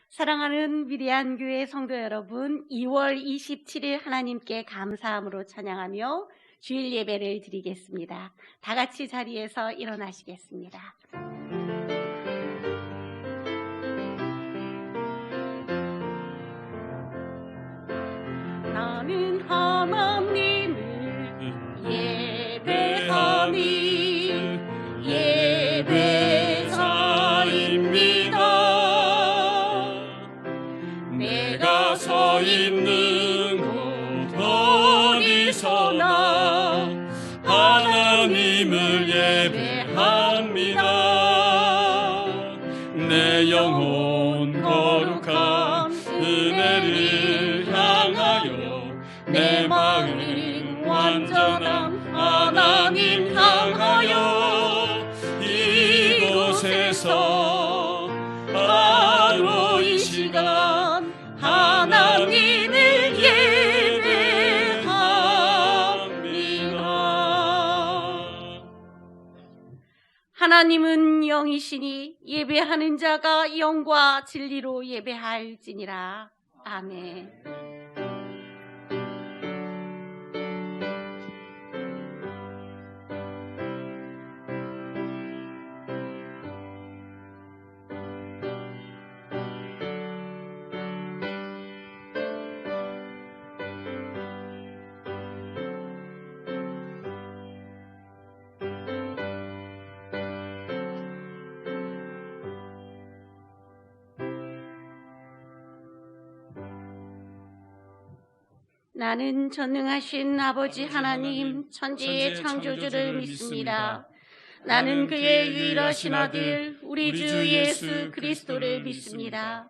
사랑하는 위대한 교회 성도 여러분, 2월 27일 하나님께 감사함으로 찬양하며 주일 예배를 드리겠습니다. 다 같이 자리에서 일어나시겠습니다. 나는 하나님을 예배하니 예배자입니다. 내가 서 있는 곳 어디서나 하나님을 예배합니다. 내 영혼 거룩한 은혜를 향하여 내 마음 완전한 하나님 향하여 이곳에서 바로 이 시간 하나님을 예배합니다. 하나님은 영이시니 예배하는 자가 영과 진리로 예배할지니라. 아멘. 나는 전능하신 아버지 하나님 천지의 창조주를 믿습니다. 나는 그의 유일하신 아들 우리 주 예수 그리스도를 믿습니다.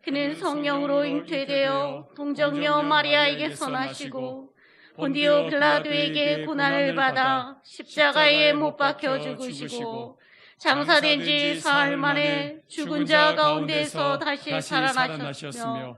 그는 성령으로 잉태되어 동정녀 마리아에게서 나시고 본디오 빌라도에게 고난을 받아 십자가에 못 박혀 죽으시고 장사된 지 사흘 만에 죽은 자 가운데서 다시 살아나셨으며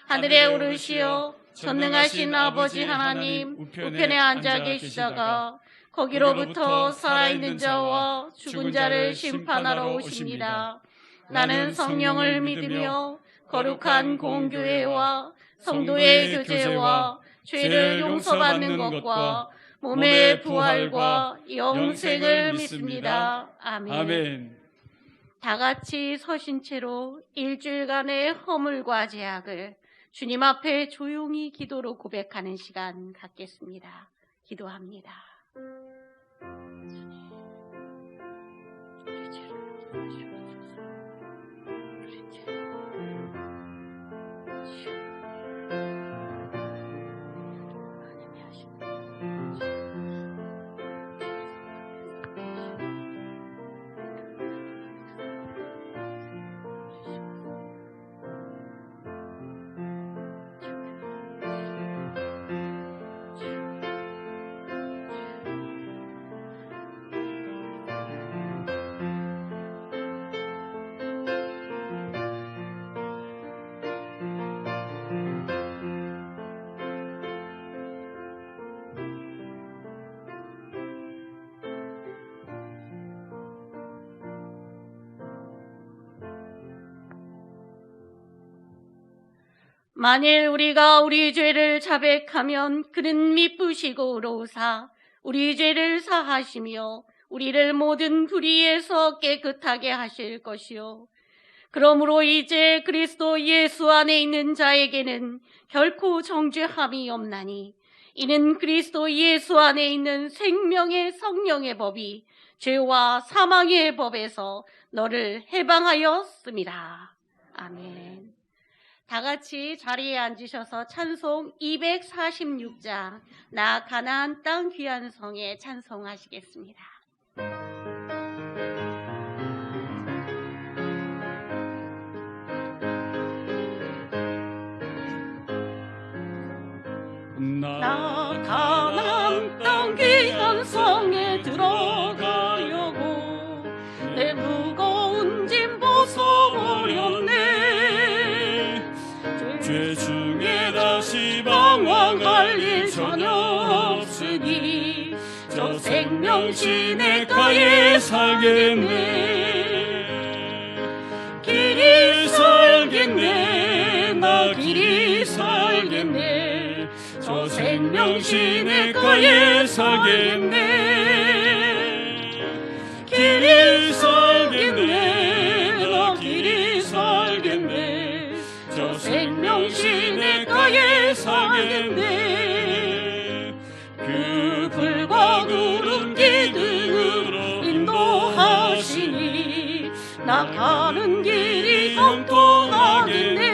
하늘에 오르시어 전능하신 아버지 하나님 우편에 앉아 계시다가 거기로부터 살아있는 자와 죽은 자를 심판하러 오십니다. 나는 성령을 믿으며 거룩한 공교회와 성도의 교제와 죄를 용서받는 것과 몸의 부활과 영생을 믿습니다. 아멘. 다 같이 서신 채로 일주일간의 허물과 죄악을 주님 앞에 조용히 기도로 고백하는 시간 갖겠습니다. 기도합니다. 만일 우리가 우리 죄를 자백하면 그는 미쁘시고 의로우사 우리 죄를 사하시며 우리를 모든 불의에서 깨끗하게 하실 것이요 그러므로 이제 그리스도 예수 안에 있는 자에게는 결코 정죄함이 없나니 이는 그리스도 예수 안에 있는 생명의 성령의 법이 죄와 사망의 법에서 너를 해방하였습니다. 아멘. 다 같이 자리에 앉으셔서 찬송 246장 나 가나안 땅 귀한 성에 찬송하시겠습니다. 나 가나안 땅 귀한 성에 들어가려고 내 무거운 짐 벗어버렸네. 죄 중에 다시 방황할 일 전혀 없으니 저 생명 시냇가에 살겠네. 길이 살겠네. 생명시 내가에 살겠네. 길이 살겠네. 나 길이 살겠네. 저 생명시 내가에 살겠네. 그 불과 구름 기둥으로 인도하시니 나 가는 길이 형통하겠네.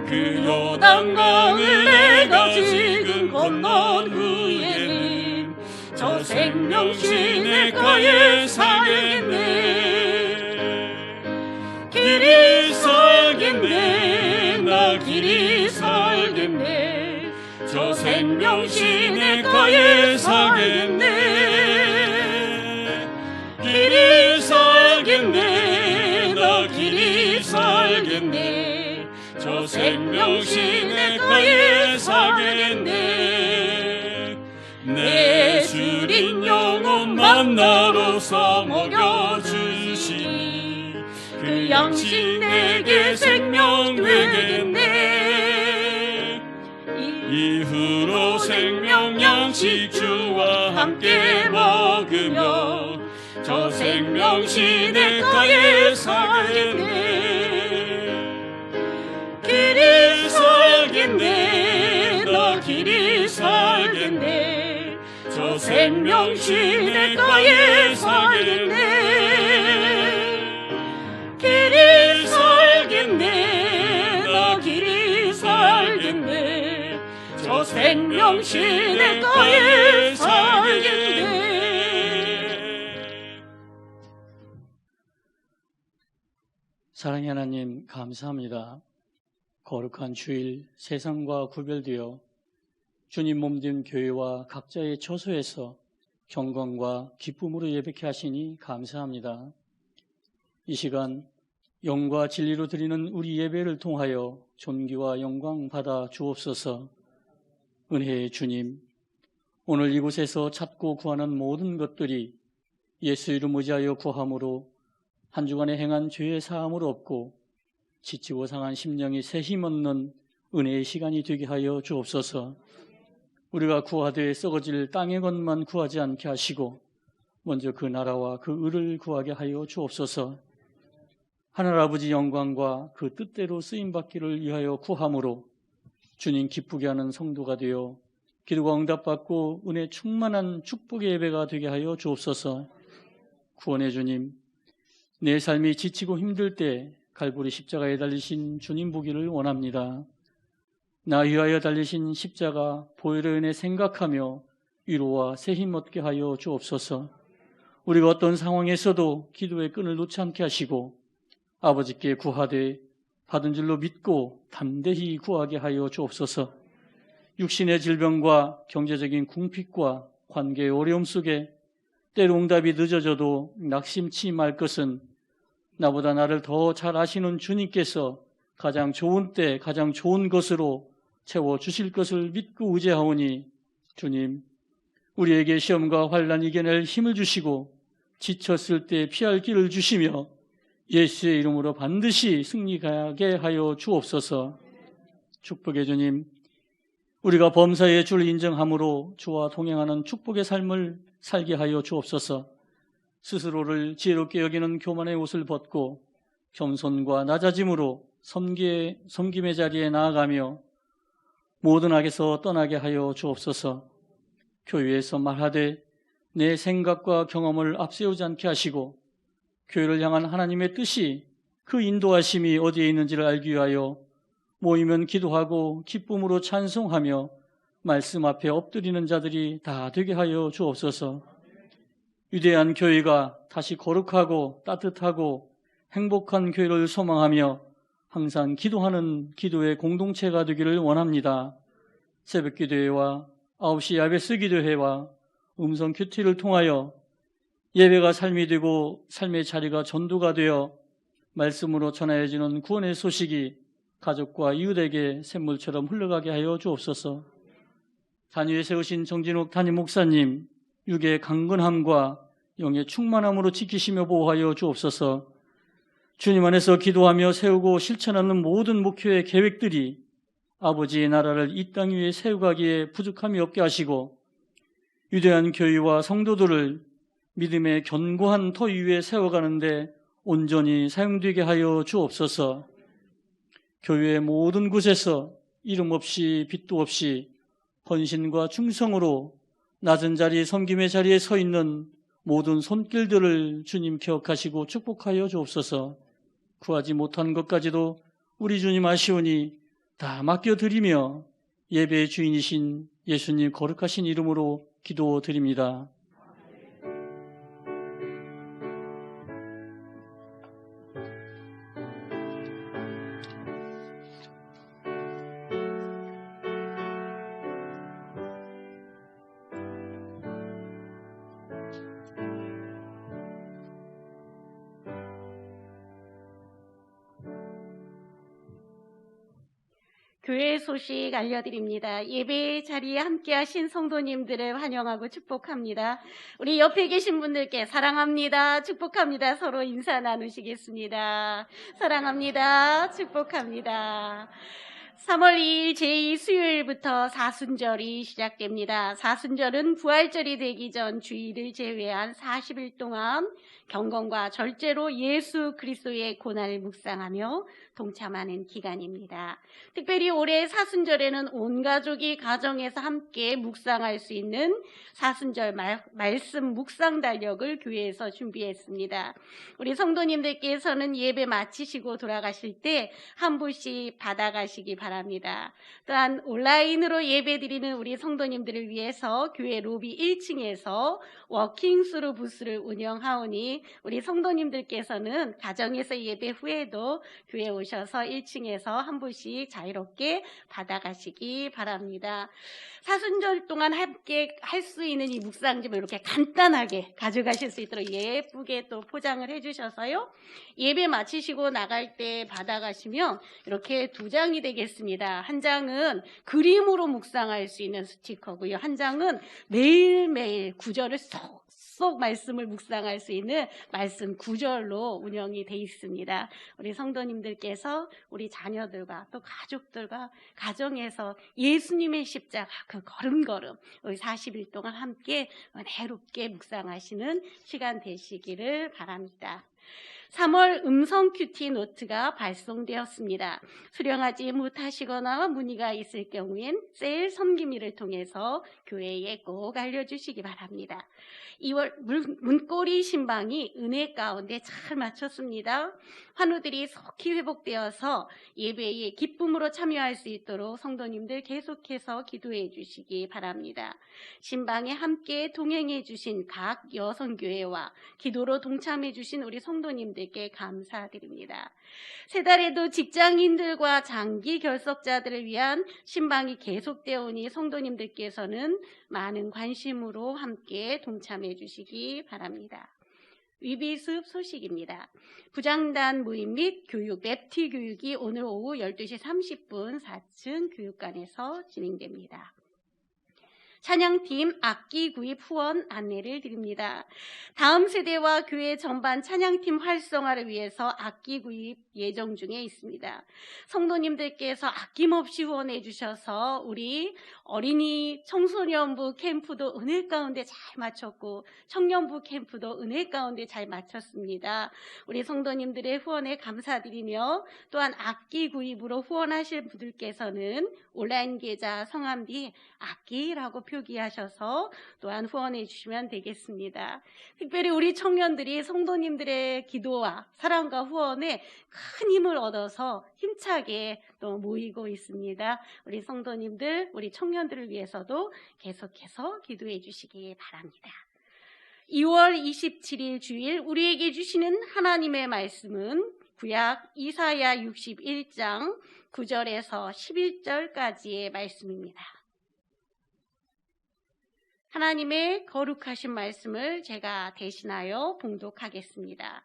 그 요단강을 내가 지금 건넌 후에는 저 생명시 내가에 살겠네. 길이 살겠네. 나 길이 살겠네. 저 생명시 내가에 살겠네. 길이 살겠네. 나 길이 살겠네. 저 생명시 내가에 살겠네. 내 주린 영혼 만나러서 먹여주시니 그 양식 내게 생명 되겠네. 이후로 생명 양식 주와 함께 먹으며 저 생명시 내가에 살겠네. 길이 살겠네. 나 길이 살겠네. 저 생명시 내가에 살겠네. 길이 살겠네. 나 길이 살겠네. 저 생명시 내가에 살겠네. 사랑의 하나님, 감사합니다. 거룩한 주일, 세상과 구별되어 주님 몸된 교회와 각자의 처소에서 경건과 기쁨으로 예배케 하시니 감사합니다. 이 시간 영과 진리로 드리는 우리 예배를 통하여 존귀와 영광 받아 주옵소서. 은혜의 주님, 오늘 이곳에서 찾고 구하는 모든 것들이 예수 이름 의지하여 구함으로 한 주간에 행한 죄의 사함을 얻고 지치고 상한 심령이 새 힘 얻는 은혜의 시간이 되게 하여 주옵소서. 우리가 구하되 썩어질 땅의 것만 구하지 않게 하시고 먼저 그 나라와 그 의를 구하게 하여 주옵소서. 하늘 아버지 영광과 그 뜻대로 쓰임받기를 위하여 구함으로 주님 기쁘게 하는 성도가 되어 기도가 응답받고 은혜 충만한 축복의 예배가 되게 하여 주옵소서. 구원의 주님, 내 삶이 지치고 힘들 때 갈보리 십자가에 달리신 주님 보기를 원합니다. 나 위하여 달리신 십자가 보혈의 은혜 생각하며 위로와 새 힘 얻게 하여 주옵소서. 우리가 어떤 상황에서도 기도의 끈을 놓지 않게 하시고 아버지께 구하되 받은 줄로 믿고 담대히 구하게 하여 주옵소서. 육신의 질병과 경제적인 궁핍과 관계의 어려움 속에 때로 응답이 늦어져도 낙심치 말 것은 나보다 나를 더 잘 아시는 주님께서 가장 좋은 때 가장 좋은 것으로 채워주실 것을 믿고 의지하오니 주님, 우리에게 시험과 환난 이겨낼 힘을 주시고 지쳤을 때 피할 길을 주시며 예수의 이름으로 반드시 승리하게 하여 주옵소서. 축복의 주님, 우리가 범사의 주를 인정함으로 주와 동행하는 축복의 삶을 살게 하여 주옵소서. 스스로를 지혜롭게 여기는 교만의 옷을 벗고 겸손과 낮아짐으로 섬김의 자리에 나아가며 모든 악에서 떠나게 하여 주옵소서. 교회에서 말하되 내 생각과 경험을 앞세우지 않게 하시고 교회를 향한 하나님의 뜻이 그 인도하심이 어디에 있는지를 알기 위하여 모이면 기도하고 기쁨으로 찬송하며 말씀 앞에 엎드리는 자들이 다 되게 하여 주옵소서. 위대한 교회가 다시 거룩하고 따뜻하고 행복한 교회를 소망하며 항상 기도하는 기도의 공동체가 되기를 원합니다. 새벽 기도회와 9시 야베스 기도회와 음성 큐티를 통하여 예배가 삶이 되고 삶의 자리가 전도가 되어 말씀으로 전하여지는 구원의 소식이 가족과 이웃에게 샘물처럼 흘러가게 하여 주옵소서. 단위에 세우신 정진욱 담임 목사님 육의 강건함과 영의 충만함으로 지키시며 보호하여 주옵소서. 주님 안에서 기도하며 세우고 실천하는 모든 목표의 계획들이 아버지의 나라를 이 땅 위에 세워가기에 부족함이 없게 하시고 위대한 교회와 성도들을 믿음의 견고한 터 위에 세워가는데 온전히 사용되게 하여 주옵소서. 교회의 모든 곳에서 이름 없이 빚도 없이 헌신과 충성으로 낮은 자리 섬김의 자리에 서 있는 모든 손길들을 주님 기억하시고 축복하여 주옵소서. 구하지 못한 것까지도 우리 주님 아시오니 다 맡겨드리며 예배의 주인이신 예수님 거룩하신 이름으로 기도드립니다. 교회 소식 알려드립니다. 예배 자리에 함께하신 성도님들을 환영하고 축복합니다. 우리 옆에 계신 분들께 사랑합니다, 축복합니다 서로 인사 나누시겠습니다. 사랑합니다, 축복합니다. 3월 2일 제2 수요일부터 사순절이 시작됩니다. 사순절은 부활절이 되기 전 주일을 제외한 40일 동안 경건과 절제로 예수 그리스도의 고난을 묵상하며 동참하는 기간입니다. 특별히 올해 사순절에는 온 가족이 가정에서 함께 묵상할 수 있는 사순절 말씀 묵상 달력을 교회에서 준비했습니다. 우리 성도님들께서는 예배 마치시고 돌아가실 때 한 부씩 받아가시기 바랍니다. 또한 온라인으로 예배드리는 우리 성도님들을 위해서 교회 로비 1층에서 워킹스루 부스를 운영하오니 우리 성도님들께서는 가정에서 예배 후에도 교회에 오셔서 1층에서 한 부씩 자유롭게 받아가시기 바랍니다. 사순절 동안 함께 할 수 있는 이 묵상집을 이렇게 간단하게 가져가실 수 있도록 예쁘게 또 포장을 해주셔서요. 예배 마치시고 나갈 때 받아가시면 이렇게 2장이 되겠습니다. 한 장은 그림으로 묵상할 수 있는 스티커고요. 한 장은 매일매일 구절을 쏙 말씀을 묵상할 수 있는 말씀 구절로 운영이 돼 있습니다. 우리 성도님들께서 우리 자녀들과 또 가족들과 가정에서 예수님의 십자가 그 걸음걸음 우리 40일 동안 함께 은혜롭게 묵상하시는 시간 되시기를 바랍니다. 3월 음성 큐티 노트가 발송되었습니다. 수령하지 못하시거나 문의가 있을 경우엔 셀 섬김이를 통해서 교회에 꼭 알려주시기 바랍니다. 2월 문고리 신방이 은혜 가운데 잘 마쳤습니다. 환우들이 속히 회복되어서 예배에 기쁨으로 참여할 수 있도록 성도님들 계속해서 기도해 주시기 바랍니다. 신방에 함께 동행해 주신 각 여성교회와 기도로 동참해 주신 우리 성도님들께 감사드립니다. 세 달에도 직장인들과 장기 결석자들을 위한 신방이 계속되어 오니 성도님들께서는 많은 관심으로 함께 동참해 주시기 바랍니다. 위비숲 소식입니다. 부장단 모임 및 교육, 랩티 교육이 오늘 오후 12시 30분 4층 교육관에서 진행됩니다. 찬양팀 악기 구입 후원 안내를 드립니다. 다음 세대와 교회 전반 찬양팀 활성화를 위해서 악기 구입 예정 중에 있습니다. 성도님들께서 아낌없이 후원해 주셔서 우리 어린이 청소년부 캠프도 은혜 가운데 잘 마쳤고 청년부 캠프도 은혜 가운데 잘 마쳤습니다. 우리 성도님들의 후원에 감사드리며 또한 악기 구입으로 후원하실 분들께서는 온라인 계좌 성함 뒤에 악기라고 표기하셔서 또한 후원해 주시면 되겠습니다. 특별히 우리 청년들이 성도님들의 기도와 사랑과 후원에 큰 힘을 얻어서 힘차게 또 모이고 있습니다. 우리 성도님들, 우리 청년들을 위해서도 계속해서 기도해 주시기 바랍니다. 2월 27일 주일 우리에게 주시는 하나님의 말씀은 구약 이사야 61장 9절에서 11절까지의 말씀입니다. 하나님의 거룩하신 말씀을 제가 대신하여 봉독하겠습니다.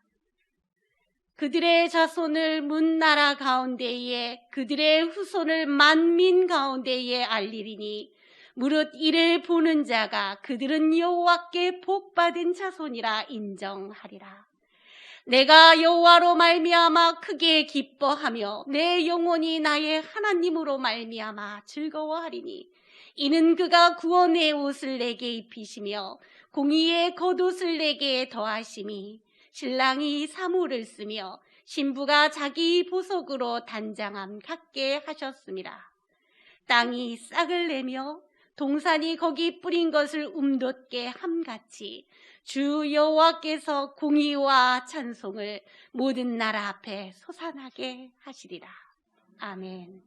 그들의 자손을 문나라 가운데에 그들의 후손을 만민 가운데에 알리리니 무릇 이를 보는 자가 그들은 여호와께 복받은 자손이라 인정하리라. 내가 여호와로 말미암아 크게 기뻐하며 내 영혼이 나의 하나님으로 말미암아 즐거워하리니 이는 그가 구원의 옷을 내게 입히시며 공의의 겉옷을 내게 더하심이 신랑이 사물을 쓰며 신부가 자기 보석으로 단장함 같게 하셨습니다. 땅이 싹을 내며 동산이 거기 뿌린 것을 움돋게 함같이 주 여호와께서 공의와 찬송을 모든 나라 앞에 솟아나게 하시리라. 아멘.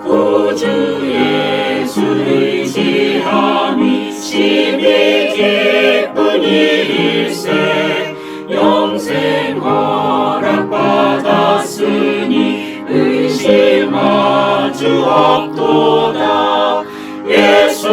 구주 예수 의지함이 심히 기쁜 일일세 영생 허락받았으니 의심할 주 없도다. 예수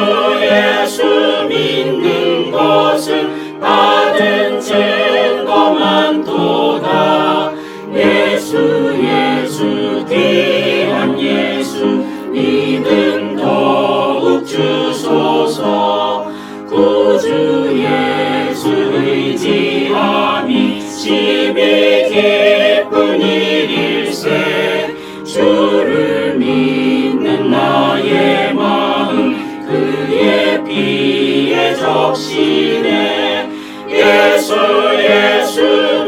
믿는 것은 받은 증거만 도다. 예수 귀한 예수 믿음 더욱 주소서. 구주 예수 의지함이 심히 기쁜 일일세 주를 믿는 나의 마음 그의 피에 적시네. 예수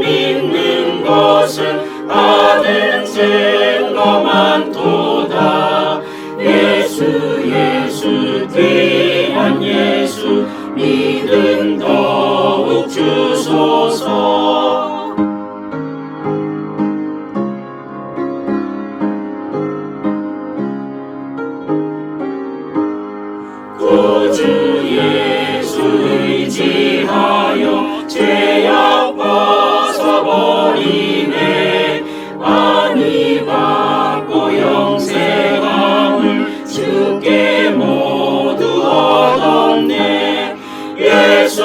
믿는 것은 받은 증거만 도다. 예수 귀한 예수 믿음 더욱 주소서. 구주 예수 의지하여 죄악 벗어버리네. 안위 받고 영생함을 주께 모두 얻었네. 예수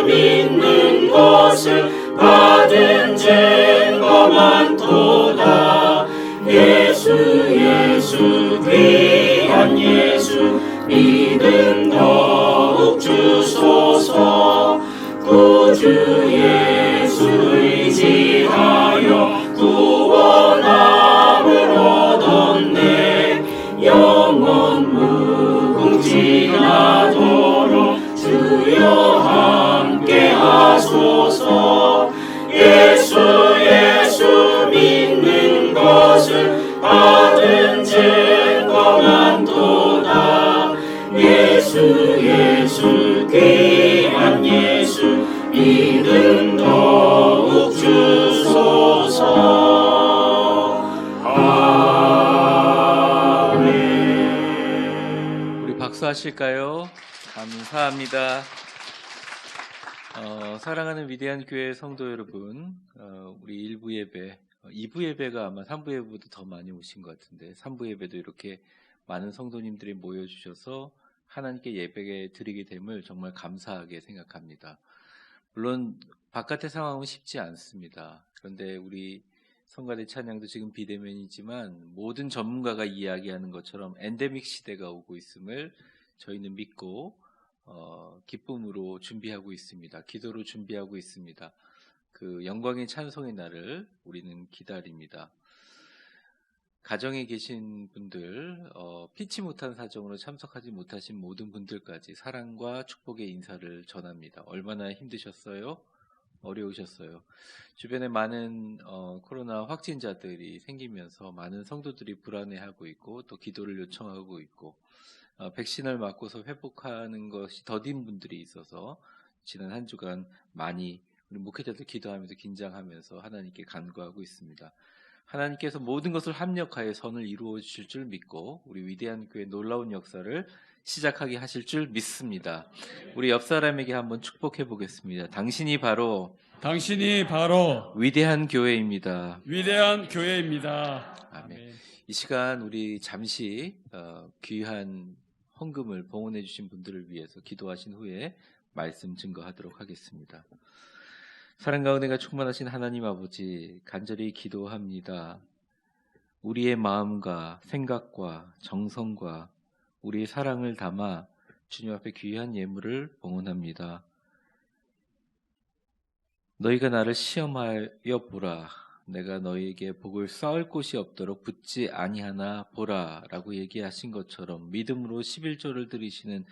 믿는 것은 받은 증거만 도다. 예수 귀한 예수 믿음 더욱 주소서. 구주 예수 의지하여 구원함을 얻었네. 영원 무궁지나도록 주여 함께 하소서. 예수 믿는 것은 받은 증거만 도다. 예수 귀한 예수 믿음 더욱 주소서. 아멘. 우리 박수하실까요? 감사합니다. 사랑하는 위대한 교회 성도 여러분, 우리 1부 예배, 2부 예배가 아마 3부 예배보다 더 많이 오신 것 같은데 3부 예배도 이렇게 많은 성도님들이 모여주셔서 하나님께 예배 드리게 됨을 정말 감사하게 생각합니다. 물론 바깥의 상황은 쉽지 않습니다. 그런데 우리 성가대 찬양도 지금 비대면이지만 모든 전문가가 이야기하는 것처럼 엔데믹 시대가 오고 있음을 저희는 믿고 기쁨으로 준비하고 있습니다. 기도로 준비하고 있습니다. 그 영광의 찬송의 날을 우리는 기다립니다. 가정에 계신 분들, 피치 못한 사정으로 참석하지 못하신 모든 분들까지 사랑과 축복의 인사를 전합니다. 얼마나 힘드셨어요? 어려우셨어요? 주변에 많은 코로나 확진자들이 생기면서 많은 성도들이 불안해하고 있고 또 기도를 요청하고 있고 백신을 맞고서 회복하는 것이 더딘 분들이 있어서 지난 한 주간 많이 우리 목회자들 기도하면서 긴장하면서 하나님께 간구하고 있습니다. 하나님께서 모든 것을 합력하여 선을 이루어 주실 줄 믿고 우리 위대한 교회 놀라운 역사를 시작하게 하실 줄 믿습니다. 우리 옆 사람에게 한번 축복해 보겠습니다. 당신이 바로 위대한 교회입니다. 위대한 교회입니다. 아멘. 이 시간 우리 잠시 귀한 헌금을 봉헌해 주신 분들을 위해서 기도하신 후에 말씀 증거하도록 하겠습니다. 사랑과 은혜가 충만하신 하나님 아버지, 간절히 기도합니다. 우리의 마음과 생각과 정성과 우리의 사랑을 담아 주님 앞에 귀한 예물을 봉헌합니다. 너희가 나를 시험하여 보라. 내가 너희에게 복을 쌓을 곳이 없도록 붙지 아니하나 보라 라고 얘기하신 것처럼 믿음으로 11조를 드리시는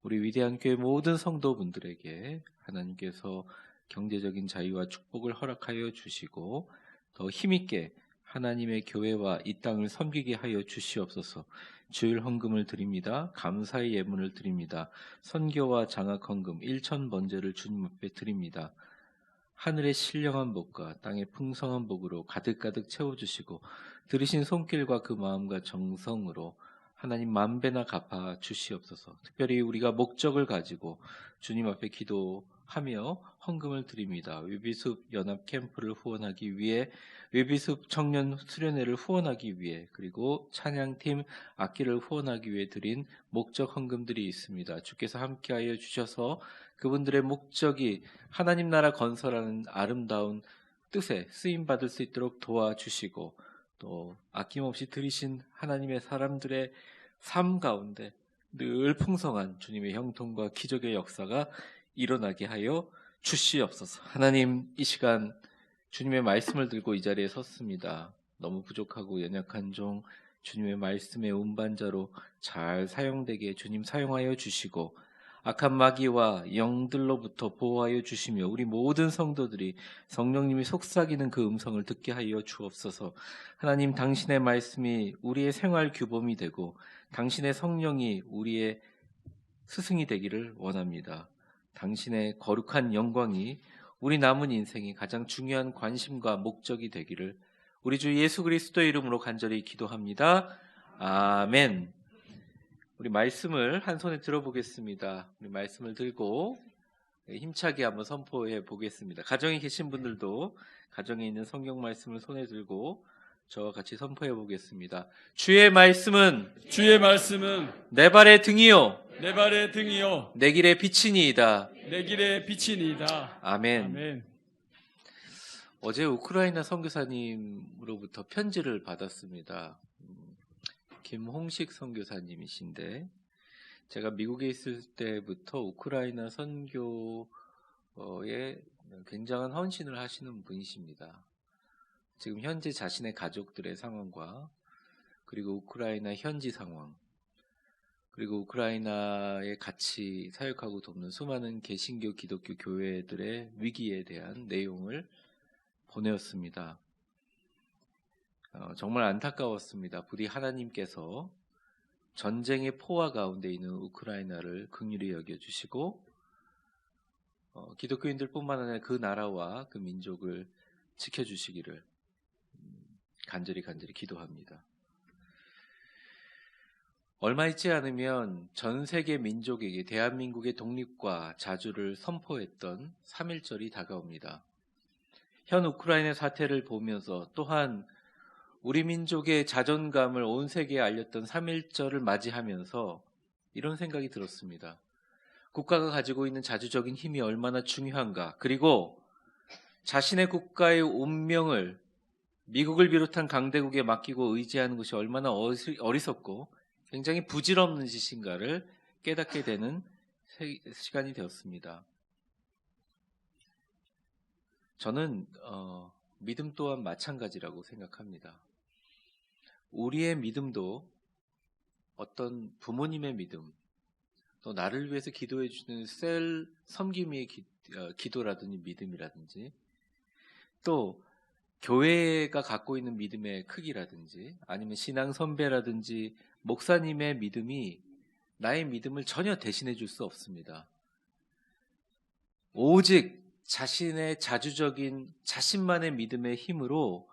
우리 위대한 교회 모든 성도분들에게 하나님께서 경제적인 자유와 축복을 허락하여 주시고 더 힘있게 하나님의 교회와 이 땅을 섬기게 하여 주시옵소서. 주일 헌금을 드립니다. 감사의 예물을 드립니다. 선교와 장학 헌금 1천 번제를 주님 앞에 드립니다. 하늘의 신령한 복과 땅의 풍성한 복으로 가득가득 채워주시고 들으신 손길과 그 마음과 정성으로 하나님 만배나 갚아 주시옵소서. 특별히 우리가 목적을 가지고 주님 앞에 기도하며 헌금을 드립니다. 위비숲 연합 캠프를 후원하기 위해, 위비숲 청년 수련회를 후원하기 위해, 그리고 찬양팀 악기를 후원하기 위해 드린 목적 헌금들이 있습니다. 주께서 함께하여 주셔서 그분들의 목적이 하나님 나라 건설하는 아름다운 뜻에 쓰임받을 수 있도록 도와주시고 또 아낌없이 들이신 하나님의 사람들의 삶 가운데 늘 풍성한 주님의 형통과 기적의 역사가 일어나게 하여 주시옵소서. 하나님, 이 시간 주님의 말씀을 들고 이 자리에 섰습니다. 너무 부족하고 연약한 종 주님의 말씀의 운반자로 잘 사용되게 주님 사용하여 주시고 악한 마귀와 영들로부터 보호하여 주시며 우리 모든 성도들이 성령님이 속삭이는 그 음성을 듣게 하여 주옵소서. 하나님, 당신의 말씀이 우리의 생활 규범이 되고 당신의 성령이 우리의 스승이 되기를 원합니다. 당신의 거룩한 영광이 우리 남은 인생이 가장 중요한 관심과 목적이 되기를 우리 주 예수 그리스도의 이름으로 간절히 기도합니다. 아멘. 우리 말씀을 한 손에 들어보겠습니다. 우리 말씀을 들고 힘차게 한번 선포해 보겠습니다. 가정에 계신 분들도 가정에 있는 성경 말씀을 손에 들고 저와 같이 선포해 보겠습니다. 주의 말씀은 내 발의 등이요 내 발의 등이요 내 길의 빛이니이다. 내 길의 빛이니이다. 아멘. 아멘. 어제 우크라이나 선교사님으로부터 편지를 받았습니다. 김홍식 선교사님이신데 제가 미국에 있을 때부터 우크라이나 선교에 굉장한 헌신을 하시는 분이십니다. 지금 현재 자신의 가족들의 상황과 그리고 우크라이나 현지 상황 그리고 우크라이나에 같이 사역하고 돕는 수많은 개신교 기독교 교회들의 위기에 대한 내용을 보내었습니다. 정말 안타까웠습니다. 부디 하나님께서 전쟁의 포화 가운데 있는 우크라이나를 긍휼히 여겨주시고 기독교인들뿐만 아니라 그 나라와 그 민족을 지켜주시기를 간절히 기도합니다. 얼마 있지 않으면 전 세계 민족에게 대한민국의 독립과 자주를 선포했던 3.1절이 다가옵니다. 현 우크라이나 사태를 보면서 또한 우리 민족의 자존감을 온 세계에 알렸던 3.1절을 맞이하면서 이런 생각이 들었습니다. 국가가 가지고 있는 자주적인 힘이 얼마나 중요한가, 그리고 자신의 국가의 운명을 미국을 비롯한 강대국에 맡기고 의지하는 것이 얼마나 어리석고 굉장히 부질없는 짓인가를 깨닫게 되는 시간이 되었습니다. 저는 믿음 또한 마찬가지라고 생각합니다. 우리의 믿음도 어떤 부모님의 믿음, 또 나를 위해서 기도해 주는 셀 섬김의 기도라든지 믿음이라든지, 또 교회가 갖고 있는 믿음의 크기라든지, 아니면 신앙 선배라든지 목사님의 믿음이 나의 믿음을 전혀 대신해 줄 수 없습니다. 오직 자신의 자주적인 자신만의 믿음의 힘으로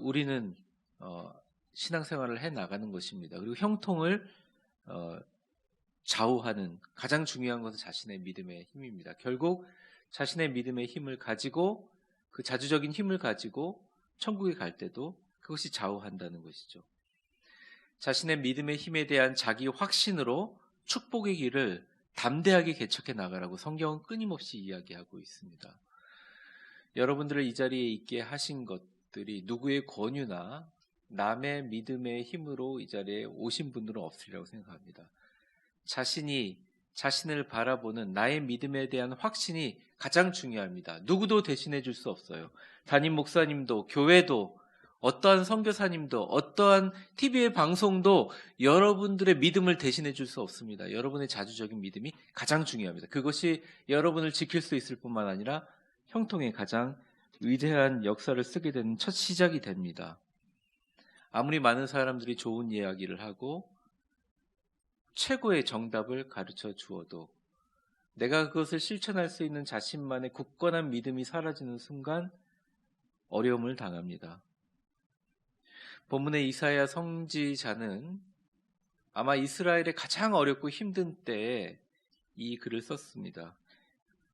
우리는 신앙생활을 해나가는 것입니다. 그리고 형통을 좌우하는 가장 중요한 것은 자신의 믿음의 힘입니다. 결국 자신의 믿음의 힘을 가지고 그 자주적인 힘을 가지고 천국에 갈 때도 그것이 좌우한다는 것이죠. 자신의 믿음의 힘에 대한 자기 확신으로 축복의 길을 담대하게 개척해 나가라고 성경은 끊임없이 이야기하고 있습니다. 여러분들을 이 자리에 있게 하신 것들이 누구의 권유나 남의 믿음의 힘으로 이 자리에 오신 분들은 없으리라고 생각합니다. 자신을 바라보는 나의 믿음에 대한 확신이 가장 중요합니다. 누구도 대신해 줄 수 없어요. 담임 목사님도, 교회도, 어떠한 선교사님도, 어떠한 TV의 방송도 여러분들의 믿음을 대신해 줄 수 없습니다. 여러분의 자주적인 믿음이 가장 중요합니다. 그것이 여러분을 지킬 수 있을 뿐만 아니라 형통의 가장 위대한 역사를 쓰게 되는 첫 시작이 됩니다. 아무리 많은 사람들이 좋은 이야기를 하고 최고의 정답을 가르쳐 주어도 내가 그것을 실천할 수 있는 자신만의 굳건한 믿음이 사라지는 순간 어려움을 당합니다. 본문의 이사야 선지자는 아마 이스라엘의 가장 어렵고 힘든 때에 이 글을 썼습니다.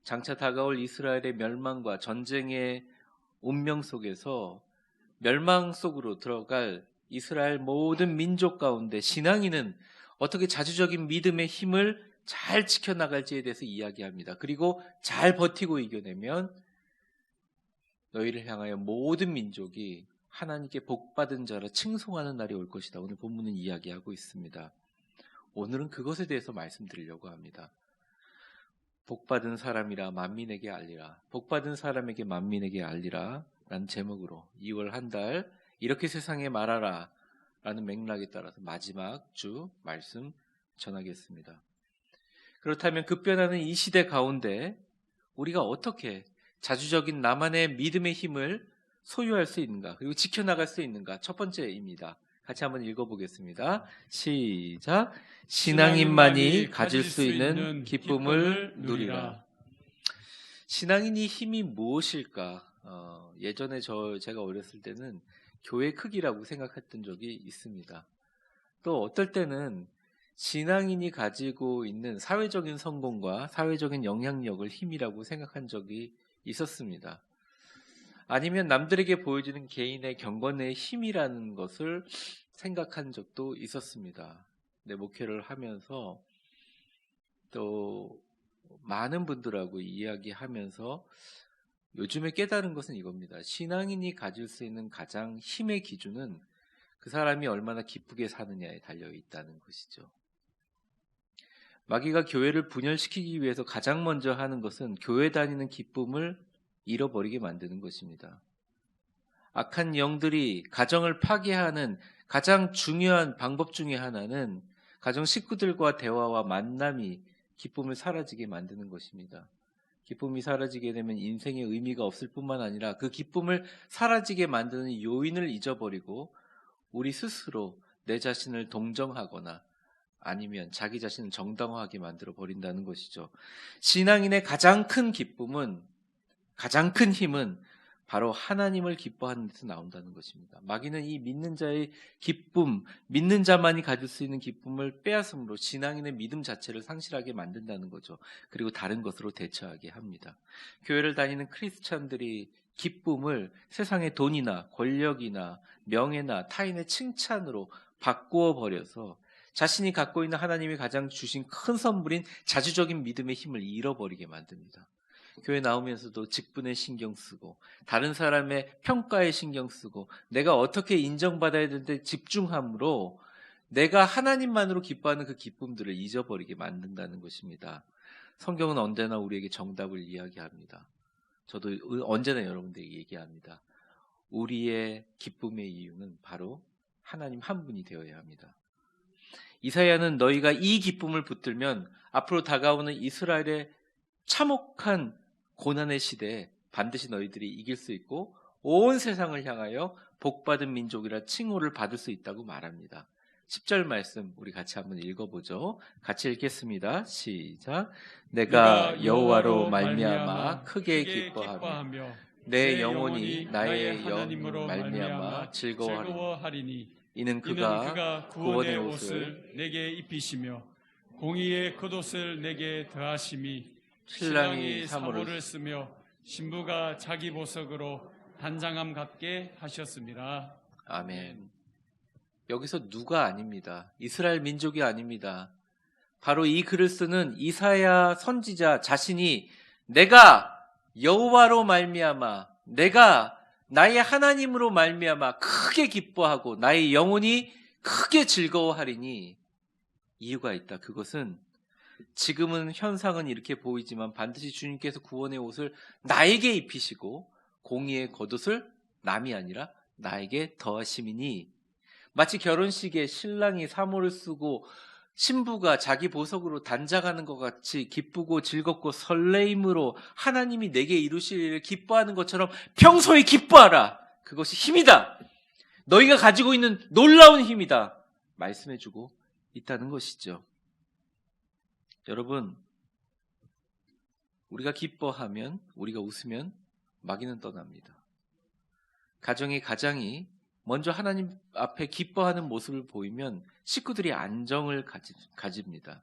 장차 다가올 이스라엘의 멸망과 전쟁의 운명 속에서 멸망 속으로 들어갈 이스라엘 모든 민족 가운데 신앙인은 어떻게 자주적인 믿음의 힘을 잘 지켜나갈지에 대해서 이야기합니다. 그리고 잘 버티고 이겨내면 너희를 향하여 모든 민족이 하나님께 복받은 자라 칭송하는 날이 올 것이다. 오늘 본문은 이야기하고 있습니다. 오늘은 그것에 대해서 말씀드리려고 합니다. 복받은 사람이라 만민에게 알리라. 복받은 사람에게 만민에게 알리라 라는 제목으로 2월 한 달 이렇게 세상에 말하라 라는 맥락에 따라서 마지막 주 말씀 전하겠습니다. 그렇다면 급변하는 이 시대 가운데 우리가 어떻게 자주적인 나만의 믿음의 힘을 소유할 수 있는가, 그리고 지켜나갈 수 있는가? 첫 번째입니다. 같이 한번 읽어보겠습니다. 시작. 신앙인만이 가질 수 있는 기쁨을 누리라. 신앙인이 힘이 무엇일까? 예전에 제가 어렸을 때는 교회 크기라고 생각했던 적이 있습니다. 또 어떨 때는 신앙인이 가지고 있는 사회적인 성공과 사회적인 영향력을 힘이라고 생각한 적이 있었습니다. 아니면 남들에게 보여지는 개인의 경건의 힘이라는 것을 생각한 적도 있었습니다. 내 목회를 하면서 또 많은 분들하고 이야기하면서 요즘에 깨달은 것은 이겁니다. 신앙인이 가질 수 있는 가장 힘의 기준은 그 사람이 얼마나 기쁘게 사느냐에 달려 있다는 것이죠. 마귀가 교회를 분열시키기 위해서 가장 먼저 하는 것은 교회 다니는 기쁨을 잃어버리게 만드는 것입니다. 악한 영들이 가정을 파괴하는 가장 중요한 방법 중에 하나는 가정 식구들과 대화와 만남이 기쁨을 사라지게 만드는 것입니다. 기쁨이 사라지게 되면 인생의 의미가 없을 뿐만 아니라 그 기쁨을 사라지게 만드는 요인을 잊어버리고 우리 스스로 내 자신을 동정하거나 아니면 자기 자신을 정당화하게 만들어 버린다는 것이죠. 신앙인의 가장 큰 기쁨은, 가장 큰 힘은 바로 하나님을 기뻐하는 데서 나온다는 것입니다. 마귀는 이 믿는 자의 기쁨, 믿는 자만이 가질 수 있는 기쁨을 빼앗음으로 신앙인의 믿음 자체를 상실하게 만든다는 거죠. 그리고 다른 것으로 대처하게 합니다. 교회를 다니는 크리스찬들이 기쁨을 세상의 돈이나 권력이나 명예나 타인의 칭찬으로 바꾸어 버려서 자신이 갖고 있는 하나님이 가장 주신 큰 선물인 자주적인 믿음의 힘을 잃어버리게 만듭니다. 교회 나오면서도 직분에 신경 쓰고 다른 사람의 평가에 신경 쓰고 내가 어떻게 인정받아야 되는데 집중함으로 내가 하나님만으로 기뻐하는 그 기쁨들을 잊어버리게 만든다는 것입니다. 성경은 언제나 우리에게 정답을 이야기합니다. 저도 언제나 여러분들에게 얘기합니다. 우리의 기쁨의 이유는 바로 하나님 한 분이 되어야 합니다. 이사야는 너희가 이 기쁨을 붙들면 앞으로 다가오는 이스라엘의 참혹한 고난의 시대에 반드시 너희들이 이길 수 있고 온 세상을 향하여 복받은 민족이라 칭호를 받을 수 있다고 말합니다. 10절 말씀 우리 같이 한번 읽어보죠. 같이 읽겠습니다. 시작. 내가 여호와로 말미암아 크게 기뻐하며 내 영혼이 나의 하나님으로 말미암아 즐거워하리니 이는 그가 구원의 옷을 내게 입히시며 공의의 겉옷을 내게 더하심이 신랑이 사모를 쓰며 신부가 자기 보석으로 단장함 같게 하셨습니다. 아멘. 여기서 누가 아닙니다. 이스라엘 민족이 아닙니다. 바로 이 글을 쓰는 이사야 선지자 자신이 내가 여호와로 말미암아 내가 나의 하나님으로 말미암아 크게 기뻐하고 나의 영혼이 크게 즐거워하리니 이유가 있다. 그것은 지금은 현상은 이렇게 보이지만 반드시 주님께서 구원의 옷을 나에게 입히시고 공의의 겉옷을 남이 아니라 나에게 더하심이니, 마치 결혼식에 신랑이 사모를 쓰고 신부가 자기 보석으로 단장하는 것 같이 기쁘고 즐겁고 설레임으로 하나님이 내게 이루실 일을 기뻐하는 것처럼 평소에 기뻐하라. 그것이 힘이다. 너희가 가지고 있는 놀라운 힘이다. 말씀해주고 있다는 것이죠. 여러분, 우리가 기뻐하면, 우리가 웃으면 마귀는 떠납니다. 가정의 가장이 먼저 하나님 앞에 기뻐하는 모습을 보이면 식구들이 안정을 가집니다.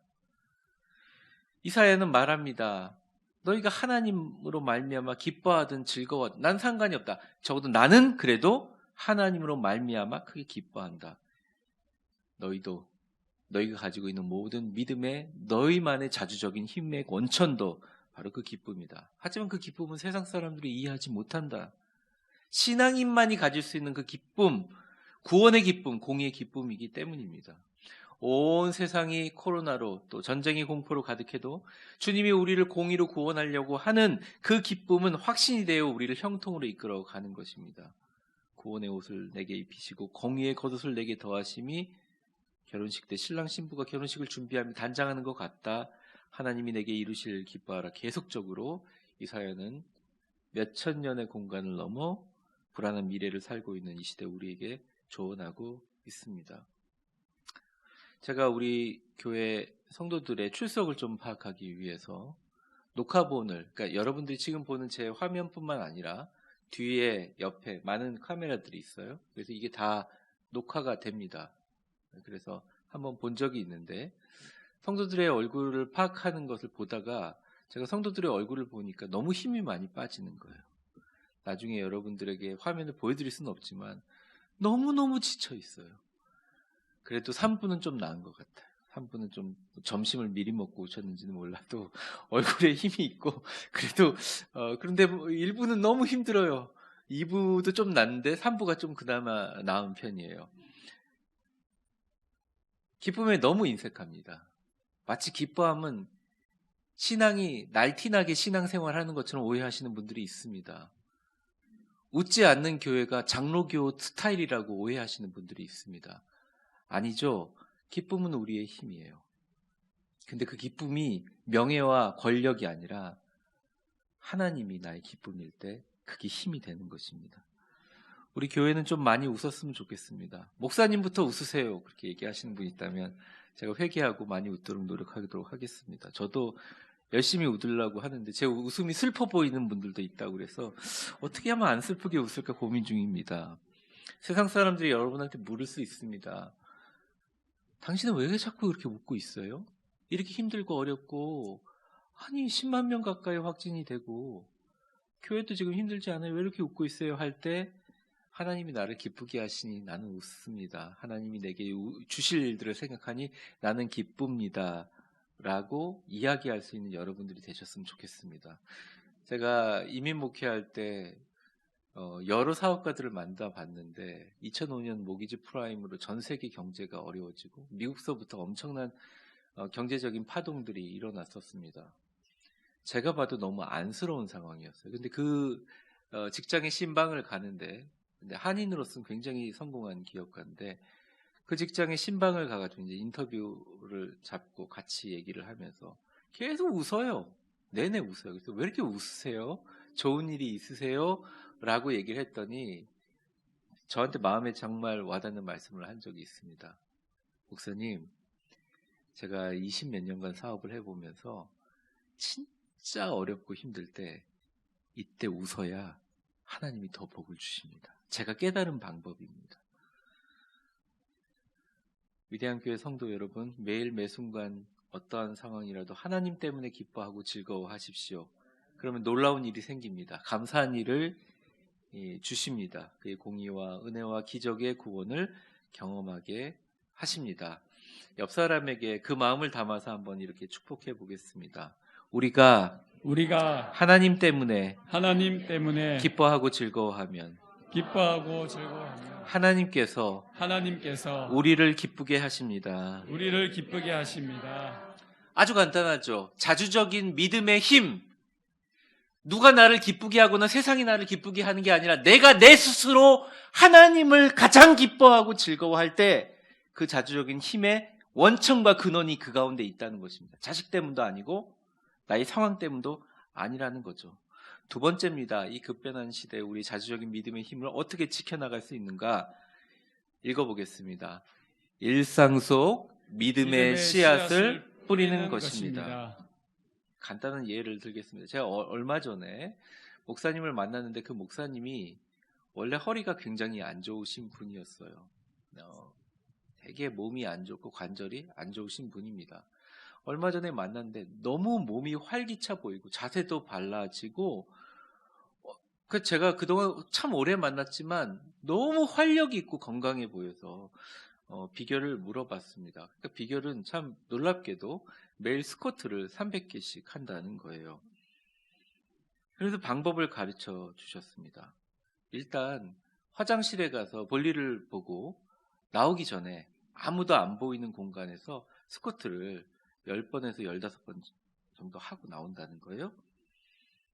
이사야는 말합니다. 너희가 하나님으로 말미암아 기뻐하든 즐거워하든 난 상관이 없다. 적어도 나는 그래도 하나님으로 말미암아 크게 기뻐한다. 너희도 너희가 가지고 있는 모든 믿음의 너희만의 자주적인 힘의 원천도 바로 그 기쁨이다. 하지만 그 기쁨은 세상 사람들이 이해하지 못한다. 신앙인만이 가질 수 있는 그 기쁨, 구원의 기쁨, 공의의 기쁨이기 때문입니다. 온 세상이 코로나로 또 전쟁의 공포로 가득해도 주님이 우리를 공의로 구원하려고 하는 그 기쁨은 확신이 되어 우리를 형통으로 이끌어 가는 것입니다. 구원의 옷을 내게 입히시고 공의의 겉옷을 내게 더하심이 결혼식 때 신랑 신부가 결혼식을 준비하며 단장하는 것 같다. 하나님이 내게 이루실 기뻐하라. 계속적으로 이사야는 몇천 년의 공간을 넘어 불안한 미래를 살고 있는 이 시대 우리에게 조언하고 있습니다. 제가 우리 교회 성도들의 출석을 좀 파악하기 위해서 녹화본을, 그러니까 여러분들이 지금 보는 제 화면뿐만 아니라 뒤에 옆에 많은 카메라들이 있어요. 그래서 이게 다 녹화가 됩니다. 그래서 한번 본 적이 있는데 성도들의 얼굴을 파악하는 것을 보다가 제가 성도들의 얼굴을 보니까 너무 힘이 많이 빠지는 거예요. 나중에 여러분들에게 화면을 보여드릴 수는 없지만 너무너무 지쳐 있어요. 그래도 3분은 좀 나은 것 같아요. 3분은 좀 점심을 미리 먹고 오셨는지는 몰라도 얼굴에 힘이 있고 그래도 그런데 1부는 너무 힘들어요. 2부도 좀 낫는데 3부가 좀 그나마 나은 편이에요. 기쁨에 너무 인색합니다. 마치 기뻐함은 신앙이 날티나게 신앙생활하는 것처럼 오해하시는 분들이 있습니다. 웃지 않는 교회가 장로교 스타일이라고 오해하시는 분들이 있습니다. 아니죠. 기쁨은 우리의 힘이에요. 근데 그 기쁨이 명예와 권력이 아니라 하나님이 나의 기쁨일 때 그게 힘이 되는 것입니다. 우리 교회는 좀 많이 웃었으면 좋겠습니다. 목사님부터 웃으세요. 그렇게 얘기하시는 분이 있다면 제가 회개하고 많이 웃도록 노력하도록 하겠습니다. 저도 열심히 웃으려고 하는데 제 웃음이 슬퍼 보이는 분들도 있다고 그래서 어떻게 하면 안 슬프게 웃을까 고민 중입니다. 세상 사람들이 여러분한테 물을 수 있습니다. 당신은 왜 자꾸 그렇게 웃고 있어요? 이렇게 힘들고 어렵고 아니 10만 명 가까이 확진이 되고 교회도 지금 힘들지 않아요? 왜 이렇게 웃고 있어요? 할 때 하나님이 나를 기쁘게 하시니 나는 웃습니다. 하나님이 내게 주실 일들을 생각하니 나는 기쁩니다. 라고 이야기할 수 있는 여러분들이 되셨으면 좋겠습니다. 제가 이민 목회할 때 여러 사업가들을 만나봤는데 2005년 모기지 프라임으로 전 세계 경제가 어려워지고 미국서부터 엄청난 경제적인 파동들이 일어났었습니다. 제가 봐도 너무 안쓰러운 상황이었어요. 근데 그 직장의 신방을 가는데 근데 한인으로서는 굉장히 성공한 기업가인데 그 직장에 신방을 가가지고 이제 인터뷰를 잡고 같이 얘기를 하면서 계속 웃어요. 내내 웃어요. 그래서 왜 이렇게 웃으세요? 좋은 일이 있으세요? 라고 얘기를 했더니 저한테 마음에 정말 와닿는 말씀을 한 적이 있습니다. 목사님, 제가 20몇 년간 사업을 해보면서 진짜 어렵고 힘들 때 이때 웃어야 하나님이 더 복을 주십니다. 제가 깨달은 방법입니다. 위대한 교회 성도 여러분, 매일 매순간 어떠한 상황이라도 하나님 때문에 기뻐하고 즐거워하십시오. 그러면 놀라운 일이 생깁니다. 감사한 일을 주십니다. 그의 공의와 은혜와 기적의 구원을 경험하게 하십니다. 옆 사람에게 그 마음을 담아서 한번 이렇게 축복해 보겠습니다. 우리가 우리가 하나님 때문에 하나님 때문에 기뻐하고 즐거워하면 기뻐하고 즐거워하며 하나님께서 하나님께서 우리를 기쁘게 하십니다. 우리를 기쁘게 하십니다. 아주 간단하죠. 자주적인 믿음의 힘. 누가 나를 기쁘게 하거나 세상이 나를 기쁘게 하는 게 아니라 내가 내 스스로 하나님을 가장 기뻐하고 즐거워할 때 그 자주적인 힘의 원천과 근원이 그 가운데 있다는 것입니다. 자식 때문도 아니고 나의 상황 때문도 아니라는 거죠. 두 번째입니다. 이 급변한 시대에 우리 자주적인 믿음의 힘을 어떻게 지켜나갈 수 있는가 읽어보겠습니다. 일상 속 믿음의 씨앗을 뿌리는 것입니다. 간단한 예를 들겠습니다. 제가 얼마 전에 목사님을 만났는데 그 목사님이 원래 허리가 굉장히 안 좋으신 분이었어요. 되게 몸이 안 좋고 관절이 안 좋으신 분입니다. 얼마 전에 만났는데 너무 몸이 활기차 보이고 자세도 발라지고 제가 그동안 참 오래 만났지만 너무 활력이 있고 건강해 보여서 비결을 물어봤습니다. 그러니까 비결은 참 놀랍게도 매일 스쿼트를 300개씩 한다는 거예요. 그래서 방법을 가르쳐 주셨습니다. 일단 화장실에 가서 볼일을 보고 나오기 전에 아무도 안 보이는 공간에서 스쿼트를 10번에서 15번 정도 하고 나온다는 거예요.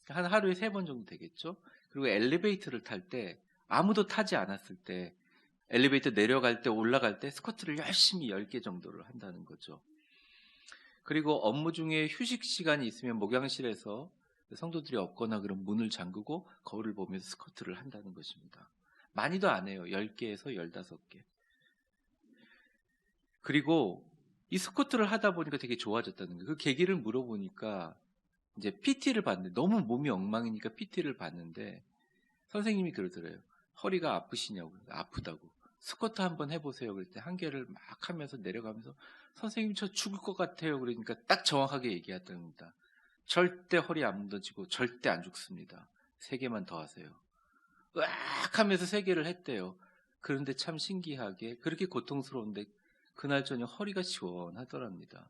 한 하루에 3번 정도 되겠죠. 그리고 엘리베이터를 탈 때 아무도 타지 않았을 때 엘리베이터 내려갈 때 올라갈 때 스쿼트를 열심히 10개 정도를 한다는 거죠. 그리고 업무 중에 휴식 시간이 있으면 목양실에서 성도들이 없거나 그런 문을 잠그고 거울을 보면서 스쿼트를 한다는 것입니다. 많이도 안 해요. 10개에서 15개. 그리고 이 스쿼트를 하다 보니까 되게 좋아졌다는 거예요. 그 계기를 물어보니까 이제 PT를 봤는데 너무 몸이 엉망이니까 PT를 봤는데 선생님이 그러더래요. 허리가 아프시냐고. 아프다고. 스쿼트 한번 해보세요. 그랬더니 한 개를 막 하면서 내려가면서 선생님 저 죽을 것 같아요. 그러니까 딱 정확하게 얘기했답니다. 절대 허리 안 무너지고 절대 안 죽습니다. 3개만 더 하세요. 으악 하면서 3개를 했대요. 그런데 참 신기하게 그렇게 고통스러운데 그날 저녁 허리가 시원하더랍니다.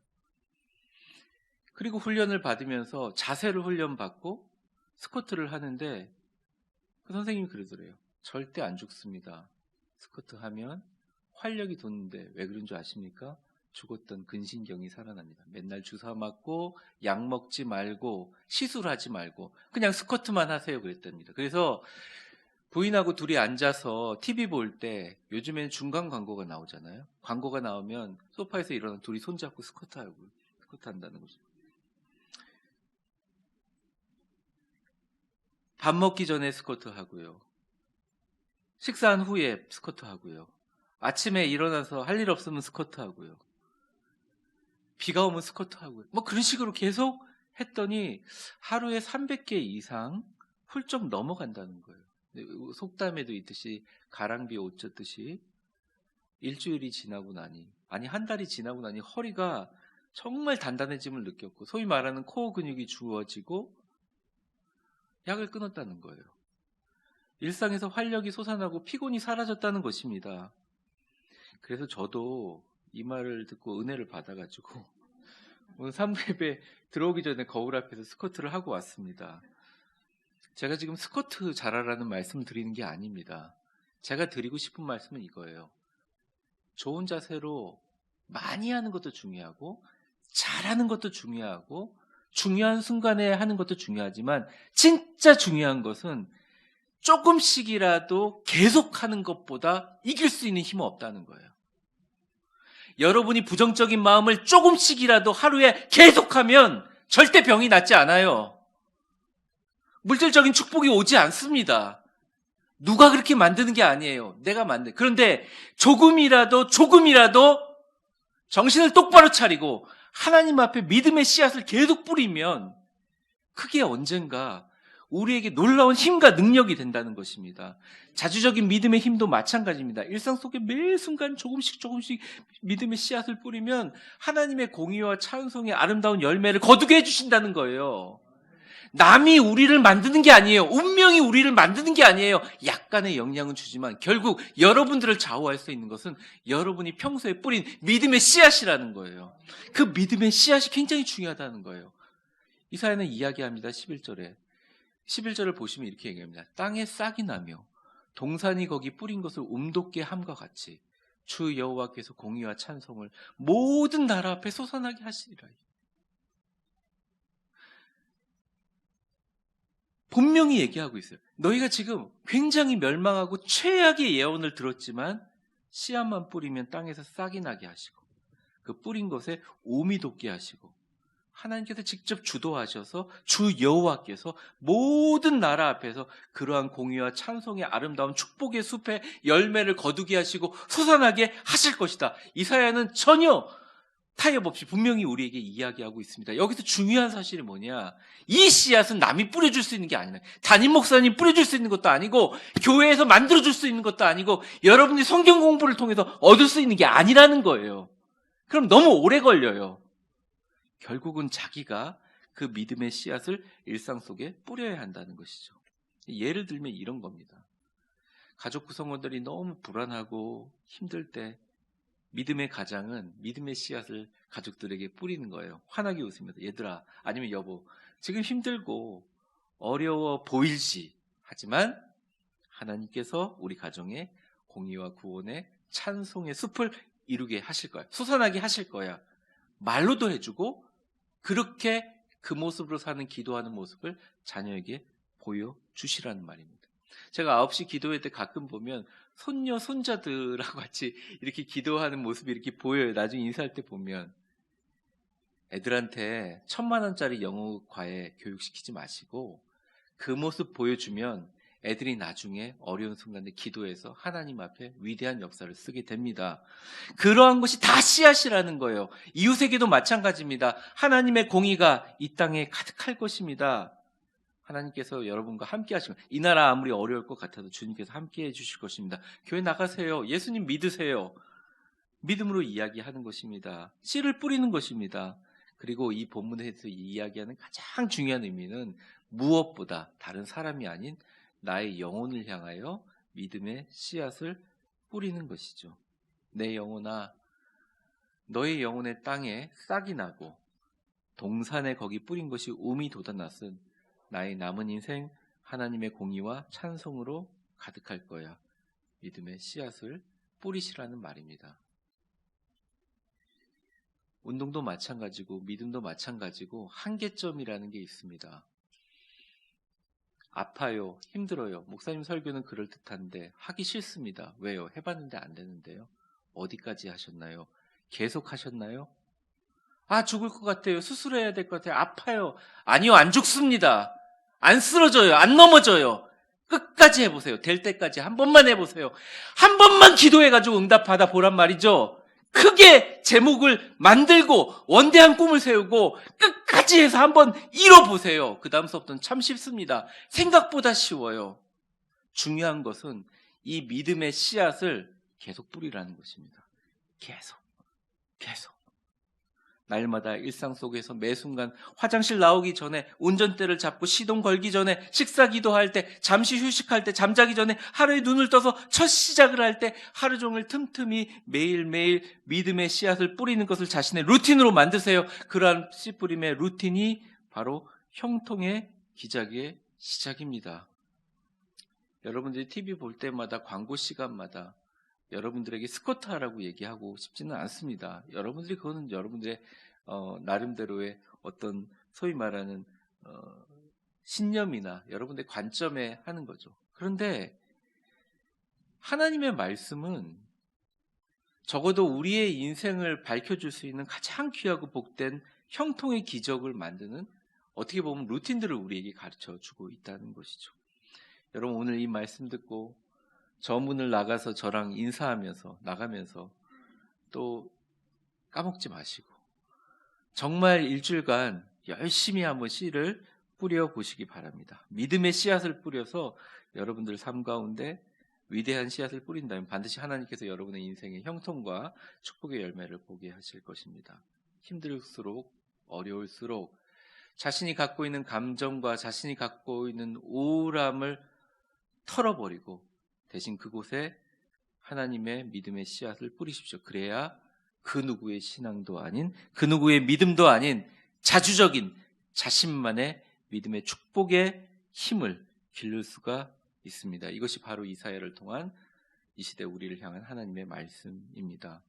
그리고 훈련을 받으면서 자세를 훈련받고 스쿼트를 하는데 그 선생님이 그러더래요. 절대 안 죽습니다. 스쿼트 하면 활력이 돋는데 왜 그런 줄 아십니까? 죽었던 근신경이 살아납니다. 맨날 주사 맞고 약 먹지 말고 시술하지 말고 그냥 스쿼트만 하세요 그랬답니다. 그래서 부인하고 둘이 앉아서 TV 볼 때 요즘에는 중간 광고가 나오잖아요. 광고가 나오면 소파에서 일어나 둘이 손잡고 스쿼트 한다는 거죠. 밥 먹기 전에 스쿼트 하고요. 식사한 후에 스쿼트 하고요. 아침에 일어나서 할 일 없으면 스쿼트 하고요. 비가 오면 스쿼트 하고요. 뭐 그런 식으로 계속 했더니 하루에 300개 이상 훌쩍 넘어간다는 거예요. 속담에도 있듯이 가랑비에 옷 젖듯이 일주일이 지나고 나니 아니 한 달이 지나고 나니 허리가 정말 단단해짐을 느꼈고 소위 말하는 코어 근육이 주어지고 약을 끊었다는 거예요. 일상에서 활력이 솟아나고 피곤이 사라졌다는 것입니다. 그래서 저도 이 말을 듣고 은혜를 받아가지고 오늘 3부 예배 들어오기 전에 거울 앞에서 스쿼트를 하고 왔습니다. 제가 지금 스쿼트 잘하라는 말씀을 드리는 게 아닙니다. 제가 드리고 싶은 말씀은 이거예요. 좋은 자세로 많이 하는 것도 중요하고 잘하는 것도 중요하고 중요한 순간에 하는 것도 중요하지만 진짜 중요한 것은 조금씩이라도 계속하는 것보다 이길 수 있는 힘은 없다는 거예요. 여러분이 부정적인 마음을 조금씩이라도 하루에 계속하면 절대 병이 낫지 않아요. 물질적인 축복이 오지 않습니다. 누가 그렇게 만드는 게 아니에요. 내가 만든. 그런데 조금이라도 정신을 똑바로 차리고 하나님 앞에 믿음의 씨앗을 계속 뿌리면 그게 언젠가 우리에게 놀라운 힘과 능력이 된다는 것입니다. 자주적인 믿음의 힘도 마찬가지입니다. 일상 속에 매 순간 조금씩 믿음의 씨앗을 뿌리면 하나님의 공의와 찬송의 아름다운 열매를 거두게 해주신다는 거예요. 남이 우리를 만드는 게 아니에요. 운명이 우리를 만드는 게 아니에요. 약간의 영향은 주지만 결국 여러분들을 좌우할 수 있는 것은 여러분이 평소에 뿌린 믿음의 씨앗이라는 거예요. 그 믿음의 씨앗이 굉장히 중요하다는 거예요. 이사야는 이야기합니다. 11절을 보시면 이렇게 얘기합니다. 땅에 싹이 나며 동산이 거기 뿌린 것을 움돋게 함과 같이 주 여호와께서 공의와 찬송을 모든 나라 앞에 솟아나게 하시리라. 분명히 얘기하고 있어요. 너희가 지금 굉장히 멸망하고 최악의 예언을 들었지만 씨앗만 뿌리면 땅에서 싹이 나게 하시고 그 뿌린 것에 오미 돋게 하시고 하나님께서 직접 주도하셔서 주 여호와께서 모든 나라 앞에서 그러한 공의와 찬송의 아름다운 축복의 숲에 열매를 거두게 하시고 솟아나게 하실 것이다. 이사야는 전혀 타협 없이 분명히 우리에게 이야기하고 있습니다. 여기서 중요한 사실이 뭐냐? 이 씨앗은 남이 뿌려줄 수 있는 게 아니라 담임 목사님 뿌려줄 수 있는 것도 아니고 교회에서 만들어줄 수 있는 것도 아니고 여러분이 성경 공부를 통해서 얻을 수 있는 게 아니라는 거예요. 그럼 너무 오래 걸려요. 결국은 자기가 그 믿음의 씨앗을 일상 속에 뿌려야 한다는 것이죠. 예를 들면 이런 겁니다. 가족 구성원들이 너무 불안하고 힘들 때 믿음의 가장은 믿음의 씨앗을 가족들에게 뿌리는 거예요. 환하게 웃으면서 얘들아 아니면 여보 지금 힘들고 어려워 보일지 하지만 하나님께서 우리 가정에 공의와 구원의 찬송의 숲을 이루게 하실 거야. 솟아나게 하실 거야. 말로도 해주고 그렇게 그 모습으로 사는 기도하는 모습을 자녀에게 보여주시라는 말입니다. 제가 9시 기도회 때 가끔 보면 손녀, 손자들하고 같이 이렇게 기도하는 모습이 이렇게 보여요. 나중에 인사할 때 보면. 애들한테 1,000만 원짜리 영어 과외 교육시키지 마시고 그 모습 보여주면 애들이 나중에 어려운 순간에 기도해서 하나님 앞에 위대한 역사를 쓰게 됩니다. 그러한 것이 다 씨앗이라는 거예요. 이웃에게도 마찬가지입니다. 하나님의 공의가 이 땅에 가득할 것입니다. 하나님께서 여러분과 함께 하시고 이 나라 아무리 어려울 것 같아도 주님께서 함께 해주실 것입니다. 교회 나가세요. 예수님 믿으세요. 믿음으로 이야기하는 것입니다. 씨를 뿌리는 것입니다. 그리고 이 본문에서 이야기하는 가장 중요한 의미는 무엇보다 다른 사람이 아닌 나의 영혼을 향하여 믿음의 씨앗을 뿌리는 것이죠. 내 영혼아, 너의 영혼의 땅에 싹이 나고 동산에 거기 뿌린 것이 우미 돋아났은 나의 남은 인생 하나님의 공의와 찬송으로 가득할 거야. 믿음의 씨앗을 뿌리시라는 말입니다. 운동도 마찬가지고 믿음도 마찬가지고 한계점이라는 게 있습니다. 아파요, 힘들어요. 목사님 설교는 그럴듯한데 하기 싫습니다. 왜요? 해봤는데 안 되는데요. 어디까지 하셨나요? 계속 하셨나요? 아, 죽을 것 같아요. 수술해야 될 것 같아요. 아파요. 아니요, 안 죽습니다. 안 쓰러져요. 안 넘어져요. 끝까지 해보세요. 될 때까지 한 번만 해보세요. 한 번만 기도해가지고 응답받아 보란 말이죠. 크게 제목을 만들고 원대한 꿈을 세우고 끝까지 해서 한번 이뤄보세요. 그 다음서부터는 참 쉽습니다. 생각보다 쉬워요. 중요한 것은 이 믿음의 씨앗을 계속 뿌리라는 것입니다. 계속. 날마다 일상 속에서 매 순간 화장실 나오기 전에, 운전대를 잡고 시동 걸기 전에, 식사 기도할 때, 잠시 휴식할 때, 잠자기 전에, 하루에 눈을 떠서 첫 시작을 할 때 하루 종일 틈틈이 매일매일 믿음의 씨앗을 뿌리는 것을 자신의 루틴으로 만드세요. 그러한 씨 뿌림의 루틴이 바로 형통의 기적의 시작입니다. 여러분들이 TV 볼 때마다 광고 시간마다 여러분들에게 스쿼트 하라고 얘기하고 싶지는 않습니다. 여러분들이 그거는 여러분들의 나름대로의 어떤 소위 말하는 신념이나 여러분들의 관점에 하는 거죠. 그런데 하나님의 말씀은 적어도 우리의 인생을 밝혀줄 수 있는 가장 귀하고 복된 형통의 기적을 만드는 어떻게 보면 루틴들을 우리에게 가르쳐주고 있다는 것이죠. 여러분 오늘 이 말씀 듣고 저 문을 나가서 저랑 인사하면서 나가면서 또 까먹지 마시고 정말 일주일간 열심히 한번 씨를 뿌려보시기 바랍니다. 믿음의 씨앗을 뿌려서 여러분들 삶 가운데 위대한 씨앗을 뿌린다면 반드시 하나님께서 여러분의 인생의 형통과 축복의 열매를 보게 하실 것입니다. 힘들수록 어려울수록 자신이 갖고 있는 감정과 자신이 갖고 있는 우울함을 털어버리고 대신 그곳에 하나님의 믿음의 씨앗을 뿌리십시오. 그래야 그 누구의 신앙도 아닌, 그 누구의 믿음도 아닌 자주적인 자신만의 믿음의 축복의 힘을 기를 수가 있습니다. 이것이 바로 이사야를 통한 이 시대 우리를 향한 하나님의 말씀입니다.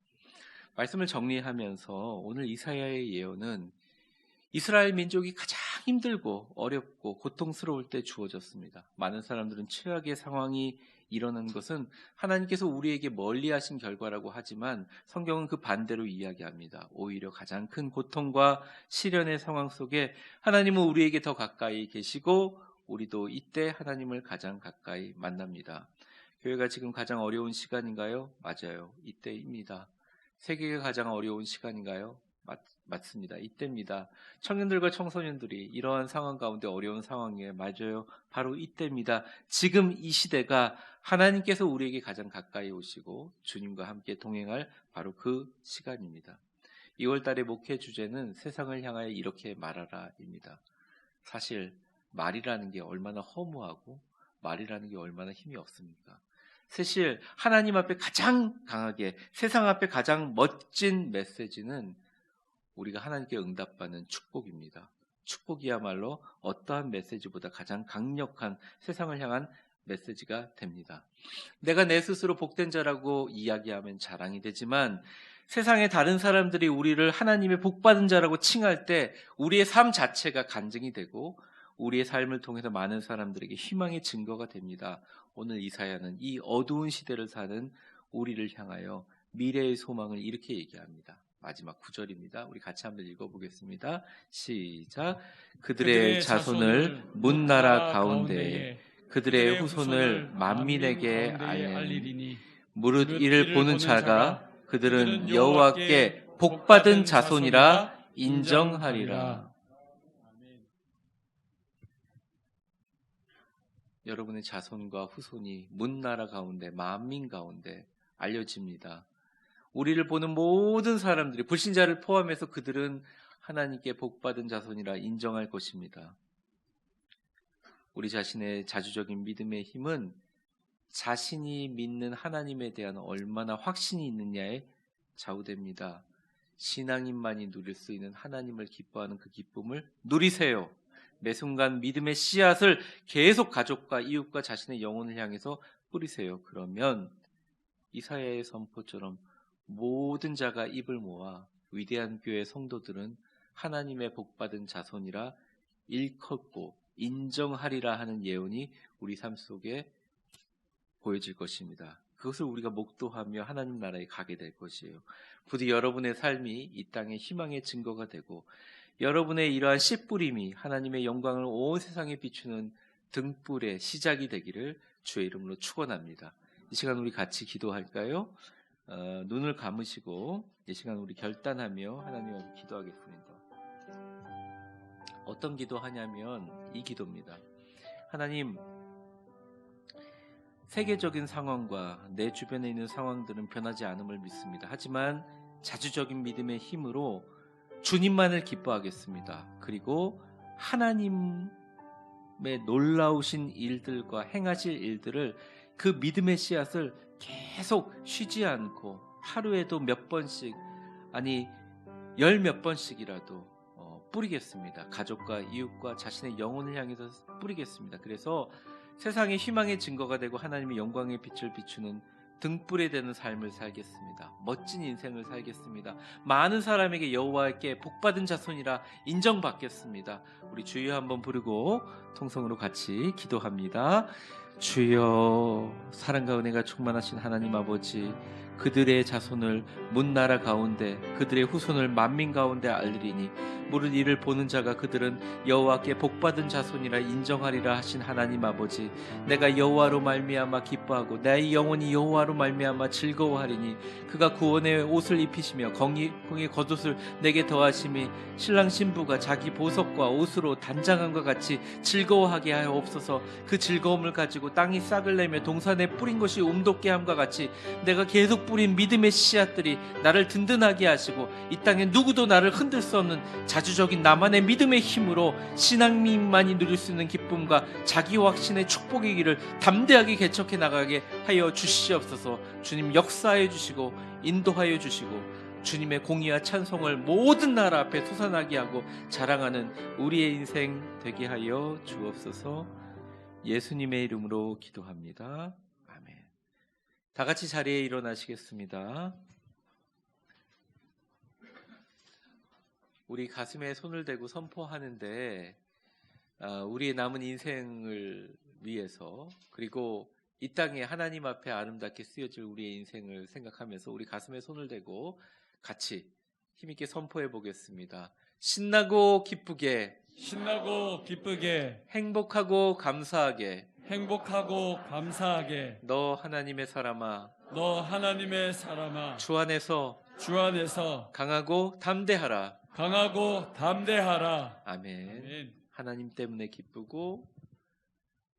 말씀을 정리하면서 오늘 이사야의 예언은 이스라엘 민족이 가장 힘들고 어렵고 고통스러울 때 주어졌습니다. 많은 사람들은 최악의 상황이 일어난 것은 하나님께서 우리에게 멀리하신 결과라고 하지만 성경은 그 반대로 이야기합니다. 오히려 가장 큰 고통과 시련의 상황 속에 하나님은 우리에게 더 가까이 계시고 우리도 이때 하나님을 가장 가까이 만납니다. 교회가 지금 가장 어려운 시간인가요? 맞아요. 이때입니다. 세계가 가장 어려운 시간인가요? 맞습니다. 이때입니다. 청년들과 청소년들이 이러한 상황 가운데 어려운 상황이에요. 맞아요. 바로 이때입니다. 지금 이 시대가 하나님께서 우리에게 가장 가까이 오시고 주님과 함께 동행할 바로 그 시간입니다. 2월 달의 목회 주제는 세상을 향하여 이렇게 말하라입니다. 사실 말이라는 게 얼마나 허무하고 말이라는 게 얼마나 힘이 없습니까? 사실 하나님 앞에 가장 강하게, 세상 앞에 가장 멋진 메시지는 우리가 하나님께 응답받는 축복입니다. 축복이야말로 어떠한 메시지보다 가장 강력한 세상을 향한 메시지가 됩니다. 내가 내 스스로 복된 자라고 이야기하면 자랑이 되지만 세상의 다른 사람들이 우리를 하나님의 복받은 자라고 칭할 때 우리의 삶 자체가 간증이 되고 우리의 삶을 통해서 많은 사람들에게 희망의 증거가 됩니다. 오늘 이사야는 이 어두운 시대를 사는 우리를 향하여 미래의 소망을 이렇게 얘기합니다. 마지막 9절입니다. 우리 같이 한번 읽어보겠습니다. 시작. 그들의 자손을 문나라 가운데에 그들의 후손을 만민에게 알리니 무릇 이를 보는 자가 그들은 여호와께 복받은 자손이라 인정하리라. 여러분의 자손과 후손이 문나라 가운데 만민 가운데 알려집니다. 우리를 보는 모든 사람들이 불신자를 포함해서 그들은 하나님께 복받은 자손이라 인정할 것입니다. 우리 자신의 자주적인 믿음의 힘은 자신이 믿는 하나님에 대한 얼마나 확신이 있느냐에 좌우됩니다. 신앙인만이 누릴 수 있는 하나님을 기뻐하는 그 기쁨을 누리세요. 매 순간 믿음의 씨앗을 계속 가족과 이웃과 자신의 영혼을 향해서 뿌리세요. 그러면 이사야의 선포처럼 모든 자가 입을 모아 위대한 교회 성도들은 하나님의 복받은 자손이라 일컫고 인정하리라 하는 예언이 우리 삶 속에 보여질 것입니다. 그것을 우리가 목도하며 하나님 나라에 가게 될 것이에요. 부디 여러분의 삶이 이 땅의 희망의 증거가 되고 여러분의 이러한 씨 뿌림이 하나님의 영광을 온 세상에 비추는 등불의 시작이 되기를 주의 이름으로 축원합니다. 이 시간 우리 같이 기도할까요? 눈을 감으시고 이 시간 우리 결단하며 하나님 앞에 기도하겠습니다. 어떤 기도하냐면 이 기도입니다. 하나님, 세계적인 상황과 내 주변에 있는 상황들은 변하지 않음을 믿습니다. 하지만 자주적인 믿음의 힘으로 주님만을 기뻐하겠습니다. 그리고 하나님의 놀라우신 일들과 행하실 일들을 그 믿음의 씨앗을 계속 쉬지 않고 하루에도 몇 번씩 아니 열 몇 번씩이라도 뿌리겠습니다. 가족과 이웃과 자신의 영혼을 향해서 뿌리겠습니다. 그래서 세상의 희망의 증거가 되고 하나님의 영광의 빛을 비추는 등불이 되는 삶을 살겠습니다. 멋진 인생을 살겠습니다. 많은 사람에게 여호와께 복받은 자손이라 인정받겠습니다. 우리 주여 한번 부르고 통성으로 같이 기도합니다. 주여, 사랑과 은혜가 충만하신 하나님 아버지, 그들의 자손을 문나라 가운데 그들의 후손을 만민 가운데 알리리니 무릇 이를 보는 자가 그들은 여호와께 복받은 자손이라 인정하리라 하신 하나님 아버지, 내가 여호와로 말미암아 기뻐하고 나의 영혼이 여호와로 말미암아 즐거워하리니 그가 구원의 옷을 입히시며 공의 겉옷을 내게 더하심이 신랑 신부가 자기 보석과 옷으로 단장함과 같이 즐거워하게 하옵소서. 그 즐거움을 가지고 땅이 싹을 내며 동산에 뿌린 것이 움돋게 함과 같이 내가 계속 뿌린 믿음의 씨앗들이 나를 든든하게 하시고 이 땅에 누구도 나를 흔들 수 없는 자주적인 나만의 믿음의 힘으로 신앙민만이 누릴 수 있는 기쁨과 자기 확신의 축복의 길을 담대하게 개척해 나가게 하여 주시옵소서. 주님 역사해 주시고 인도하여 주시고 주님의 공의와 찬송을 모든 나라 앞에 솟아나게 하고 자랑하는 우리의 인생 되게 하여 주옵소서. 예수님의 이름으로 기도합니다. 아멘. 다 같이 자리에 일어나시겠습니다. 우리 가슴에 손을 대고 선포하는데 우리의 남은 인생을 위해서, 그리고 이 땅에 하나님 앞에 아름답게 쓰여질 우리의 인생을 생각하면서 우리 가슴에 손을 대고 같이 힘있게 선포해 보겠습니다. 신나고 기쁘게, 신나고 기쁘게, 행복하고 감사하게, 행복하고 감사하게, 너 하나님의 사람아, 너 하나님의 사람아, 주 안에서 주 안에서 강하고 담대하라. 강하고 담대하라. 아멘. 아멘. 하나님 때문에 기쁘고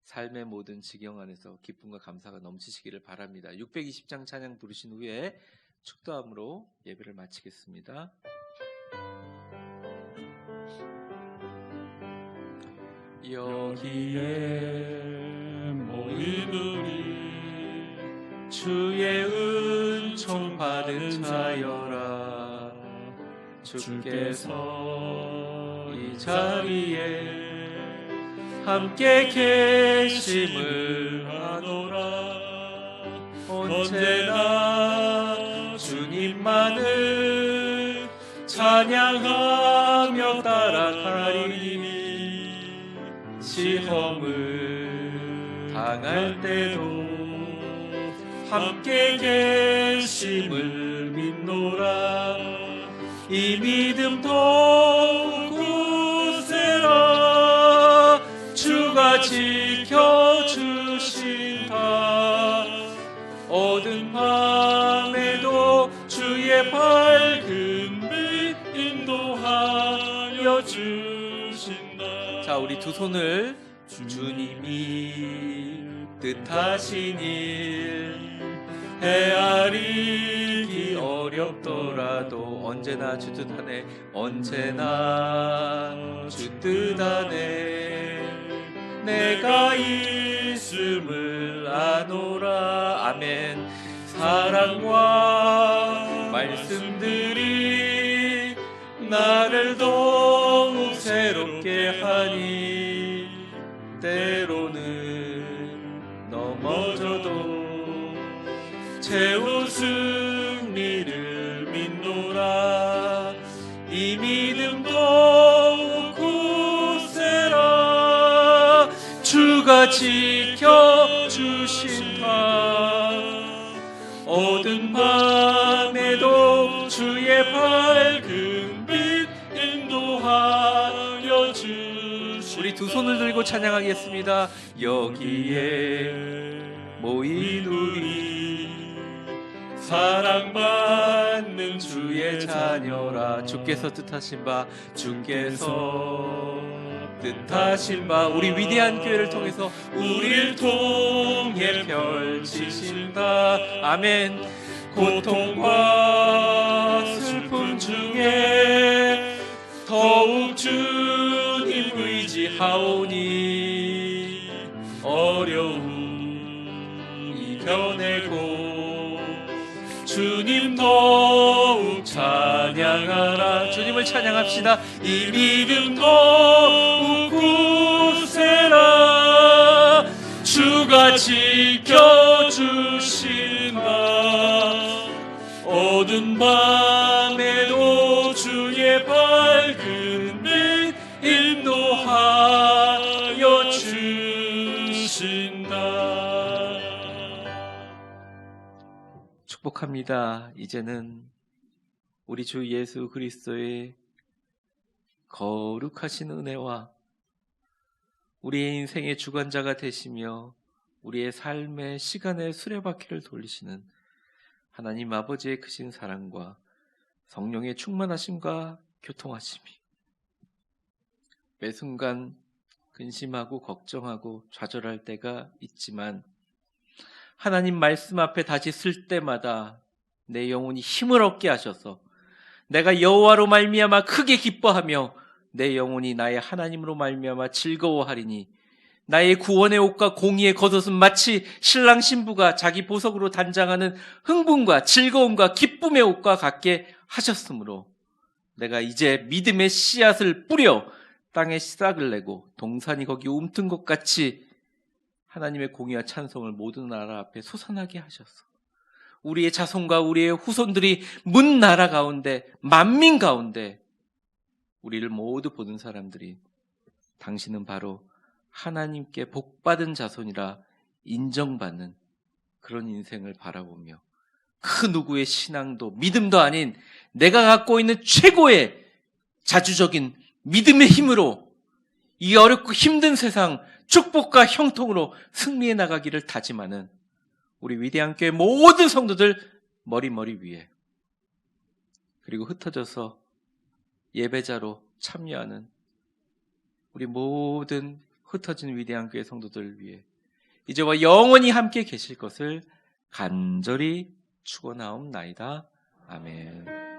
삶의 모든 지경 안에서 기쁨과 감사가 넘치시기를 바랍니다. 620장 찬양 부르신 후에 축도함으로 예배를 마치겠습니다. 여기에 모인 우리 주의 은총 받은 자여라. 주께서 이 자리에 함께 계심을 하노라. 언제나 주님만을 찬양하며 따라가리니 시험을 당할 때도 함께 계심을 믿노라. 이 믿음 더욱 굳세라. 주가 지켜주신다. 어두운 밤에도 주의 밝은 빛 인도하여 주신다. 자, 우리 두 손을 주님이 뜻하신 일 헤아리기 어렵더라도 언제나 주 뜻하네, 언제나 주 뜻하네. 내가 있음을 아노라. 아멘. 사랑과 말씀들이 나를 더욱 새롭게 하니 때로는 넘어져도 최후 승리를 믿노라. 이 믿음 더욱 굳세라. 주가 지켜주신다. 어두운 밤에도 주의 밝은 빛 인도하여 주신다. 우리 두 손을 들고 찬양하겠습니다. 여기에 모인 우리 사랑받는 주의 자녀라. 주께서 뜻하신 바, 주께서 뜻하신 바, 우리 위대한 교회를 통해서 우리를 통해 펼치신다. 아멘. 고통과 슬픔 중에 더욱 주님 의지하오니 어려움 이겨내고 주님 더욱 찬양하라. 주님을 찬양합시다. 이 믿음 더욱 굳세라. 주가 지켜주신다. 어두운 밤에도 주의 밝은 빛 인도하여 주신다. 축복합니다. 이제는 우리 주 예수 그리스도의 거룩하신 은혜와 우리의 인생의 주관자가 되시며 우리의 삶의 시간의 수레바퀴를 돌리시는 하나님 아버지의 크신 사랑과 성령의 충만하심과 교통하심이 매 순간 근심하고 걱정하고 좌절할 때가 있지만 하나님 말씀 앞에 다시 쓸 때마다 내 영혼이 힘을 얻게 하셔서 내가 여호와로 말미암아 크게 기뻐하며 내 영혼이 나의 하나님으로 말미암아 즐거워하리니 나의 구원의 옷과 공의의 겉옷은 마치 신랑 신부가 자기 보석으로 단장하는 흥분과 즐거움과 기쁨의 옷과 같게 하셨으므로 내가 이제 믿음의 씨앗을 뿌려 땅에 싹을 내고 동산이 거기 움튼 것 같이 하나님의 공의와 찬송을 모든 나라 앞에 솟아나게 하셔서 우리의 자손과 우리의 후손들이 문 나라 가운데 만민 가운데 우리를 모두 보는 사람들이 당신은 바로 하나님께 복받은 자손이라 인정받는 그런 인생을 바라보며 그 누구의 신앙도 믿음도 아닌 내가 갖고 있는 최고의 자주적인 믿음의 힘으로 이 어렵고 힘든 세상 축복과 형통으로 승리해 나가기를 다짐하는 우리 위대한 교회 모든 성도들 머리 위에, 그리고 흩어져서 예배자로 참여하는 우리 모든 흩어진 위대한 교회 성도들 위해 이제와 영원히 함께 계실 것을 간절히 축원하옵나이다. 아멘.